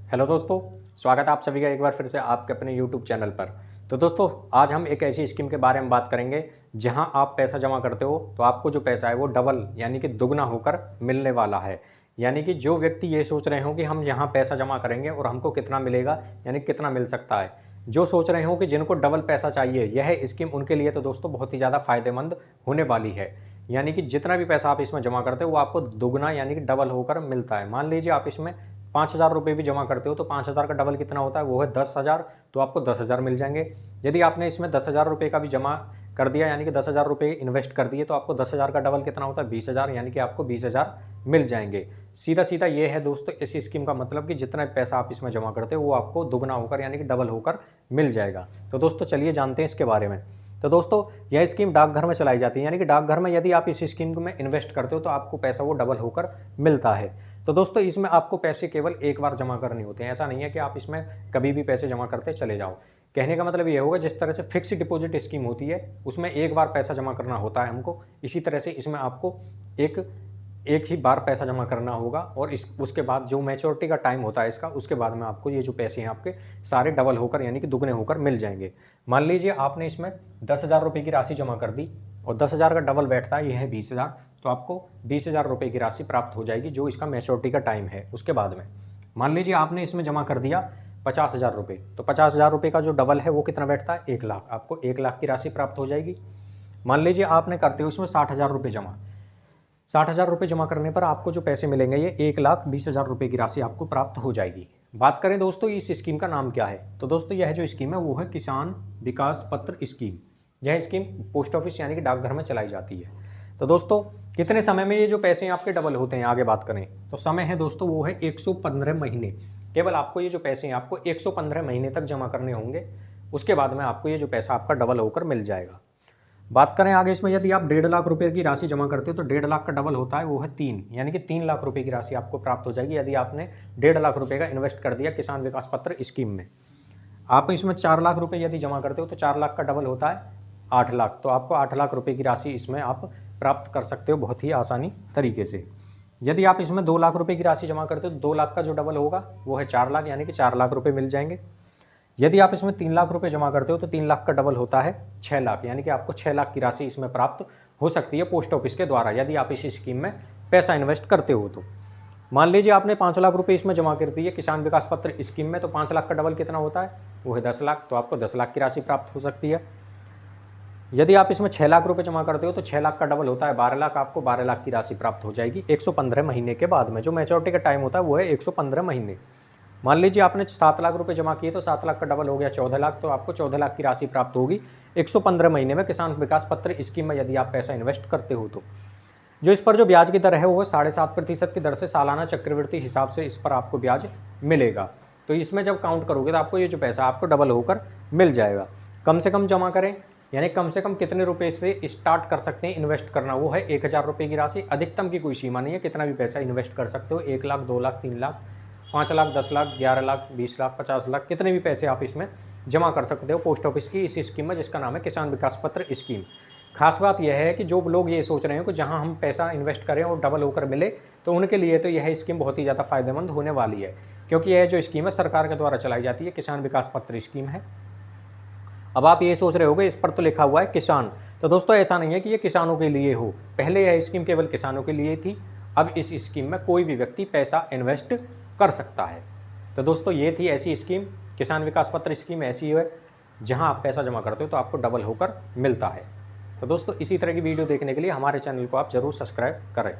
Hello दोस्तों, स्वागत है आप सभी का एक बार फिर से आपके अपने यूट्यूब चैनल पर। तो दोस्तों, आज हम एक ऐसी स्कीम के बारे में बात करेंगे जहां आप पैसा जमा करते हो तो आपको जो पैसा है वो डबल यानी कि दुगना होकर मिलने वाला है। यानी कि जो व्यक्ति ये सोच रहे हो कि हम यहाँ पैसा जमा करेंगे और हमको कितना मिलेगा, यानी कितना मिल सकता है, जो सोच रहे हो कि जिनको डबल पैसा चाहिए, यह स्कीम उनके लिए तो दोस्तों बहुत ही ज़्यादा फायदेमंद होने वाली है। यानी कि जितना भी पैसा आप इसमें जमा करते हो वो आपको दुगना यानी कि डबल होकर मिलता है। मान लीजिए आप इसमें 5,000 रुपये भी जमा करते हो तो 5,000 का डबल कितना होता है, वो है 10,000। तो आपको 10,000 मिल जाएंगे। यदि आपने इसमें 10,000 रुपये का भी जमा कर दिया यानी कि 10,000 रुपये इन्वेस्ट कर दिए तो आपको 10,000 का डबल कितना होता है, 20,000, यानी कि आपको 20,000 मिल जाएंगे। सीधा सीधा ये है दोस्तों इस स्कीम का मतलब कि जितना पैसा आप इसमें जमा करते हो वो आपको दुगना होकर यानी कि डबल होकर मिल जाएगा। तो दोस्तों चलिए जानते हैं इसके बारे में। तो दोस्तों यह स्कीम डाकघर में चलाई जाती है, यानी कि डाकघर में यदि आप इस स्कीम में इन्वेस्ट करते हो तो आपको पैसा वो डबल होकर मिलता है। तो दोस्तों इसमें आपको पैसे केवल एक बार जमा करने होते हैं। ऐसा नहीं है कि आप इसमें कभी भी पैसे जमा करते चले जाओ। कहने का मतलब ये होगा जिस तरह से फिक्स डिपॉजिट स्कीम होती है उसमें एक बार पैसा जमा करना होता है हमको, इसी तरह से इसमें आपको एक ही बार पैसा जमा करना होगा और उसके बाद जो मैच्योरिटी का टाइम होता है इसका, उसके बाद में आपको ये जो पैसे हैं आपके सारे डबल होकर यानी कि दुगने होकर मिल जाएंगे। मान लीजिए आपने इसमें 10,000 रुपये की राशि जमा कर दी और 10,000 का डबल बैठता है, ये है 20,000, तो आपको 20,000 रुपये की राशि प्राप्त हो जाएगी जो इसका मैच्योरिटी का टाइम है। उसके बाद में मान लीजिए आपने इसमें जमा कर दिया 50,000 रुपये, तो 50,000 रुपये का जो डबल है वो कितना बैठता है, 1,00,000। आपको 1,00,000 की राशि प्राप्त हो जाएगी। मान लीजिए आपने करते हो इसमें 60,000 रुपये जमा, 60,000 रुपये जमा करने पर आपको जो पैसे मिलेंगे ये 1,20,000 रुपये की राशि आपको प्राप्त हो जाएगी। बात करें दोस्तों इस स्कीम का नाम क्या है, तो दोस्तों यह जो स्कीम है वो है किसान विकास पत्र स्कीम। यह स्कीम पोस्ट ऑफिस यानी कि डाकघर में चलाई जाती है। तो दोस्तों कितने समय में ये जो पैसे आपके डबल होते हैं, आगे बात करें तो समय है दोस्तों वो है 115 महीने। केवल आपको ये जो पैसे हैं आपको 115 महीने तक जमा करने होंगे, उसके बाद में आपको ये जो पैसा आपका डबल होकर मिल जाएगा। बात करें आगे इसमें यदि आप 1.5 लाख रुपए की राशि जमा करते हो तो 1.5 लाख का डबल होता है वो है 3, यानी कि 3 लाख रुपए की राशि आपको प्राप्त हो जाएगी यदि आपने 1.5 लाख रुपए का इन्वेस्ट कर दिया किसान विकास पत्र स्कीम में। आप इसमें 4 लाख रुपए यदि जमा करते हो तो 4 लाख का डबल होता है 8 लाख, तो आपको 8 लाख रुपए की राशि इसमें आप प्राप्त कर सकते हो बहुत ही आसानी तरीके से। यदि आप इसमें 2 लाख रुपए की राशि जमा करते हो तो 2 लाख का जो डबल होगा वो है 4 लाख, यानी कि 4 लाख रुपए मिल जाएंगे। यदि आप इसमें 3 लाख रुपए जमा करते हो तो 3 लाख का डबल होता है 6 लाख, यानी कि आपको 6 लाख की राशि इसमें प्राप्त हो सकती है पोस्ट ऑफिस के द्वारा यदि आप इस स्कीम में पैसा इन्वेस्ट करते हो तो। मान लीजिए आपने 5 लाख रुपए इसमें जमा कर दिए किसान विकास पत्र स्कीम में, तो 5 लाख का डबल कितना होता है, वो है 10 लाख, तो आपको 10 लाख की राशि प्राप्त हो सकती है। यदि आप इसमें 6 लाख रुपए जमा करते हो तो 6 लाख का डबल होता है 12 लाख, आपको 12 लाख की राशि प्राप्त हो जाएगी 115 महीने के बाद में। जो मैच्योरिटी का टाइम होता है वो है 115 महीने। मान लीजिए आपने 7 लाख रुपए जमा किए तो 7 लाख का डबल हो गया 14 लाख, तो आपको 14 लाख की राशि प्राप्त होगी 115 महीने में किसान विकास पत्र स्कीम में यदि आप पैसा इन्वेस्ट करते हो तो। जो इस पर जो ब्याज की दर है वो 7.5% की दर से सालाना चक्रवृद्धि हिसाब से इस पर आपको ब्याज मिलेगा। तो इसमें जब काउंट करोगे तो आपको ये जो पैसा आपको डबल होकर मिल जाएगा। कम से कम जमा करें, यानी कम से कम कितने रुपए से स्टार्ट कर सकते हैं इन्वेस्ट करना, वो है 1,000 रुपये की राशि। अधिकतम की कोई सीमा नहीं है, कितना भी पैसा इन्वेस्ट कर सकते हो। 1 लाख, 2 लाख, 3 लाख, 5 लाख, 10 लाख, 11 लाख, 20 लाख, 50 लाख, कितने भी पैसे आप इसमें जमा कर सकते हो पोस्ट ऑफिस की इस स्कीम में जिसका नाम है किसान विकास पत्र स्कीम। खास बात यह है कि जो लोग ये सोच रहे हो कि जहां हम पैसा इन्वेस्ट करें और डबल होकर मिले, तो उनके लिए तो यह स्कीम बहुत ही ज़्यादा फायदेमंद होने वाली है, क्योंकि यह जो स्कीम है सरकार के द्वारा चलाई जाती है, किसान विकास पत्र स्कीम है। अब आप ये सोच रहे होगे इस पर तो लिखा हुआ है किसान, तो दोस्तों ऐसा नहीं है कि ये किसानों के लिए हो। पहले यह स्कीम केवल किसानों के लिए थी, अब इस स्कीम में कोई भी व्यक्ति पैसा इन्वेस्ट कर सकता है। तो दोस्तों ये थी ऐसी स्कीम, किसान विकास पत्र स्कीम ऐसी है जहां आप पैसा जमा करते हो तो आपको डबल होकर मिलता है। तो दोस्तों इसी तरह की वीडियो देखने के लिए हमारे चैनल को आप जरूर सब्सक्राइब करें।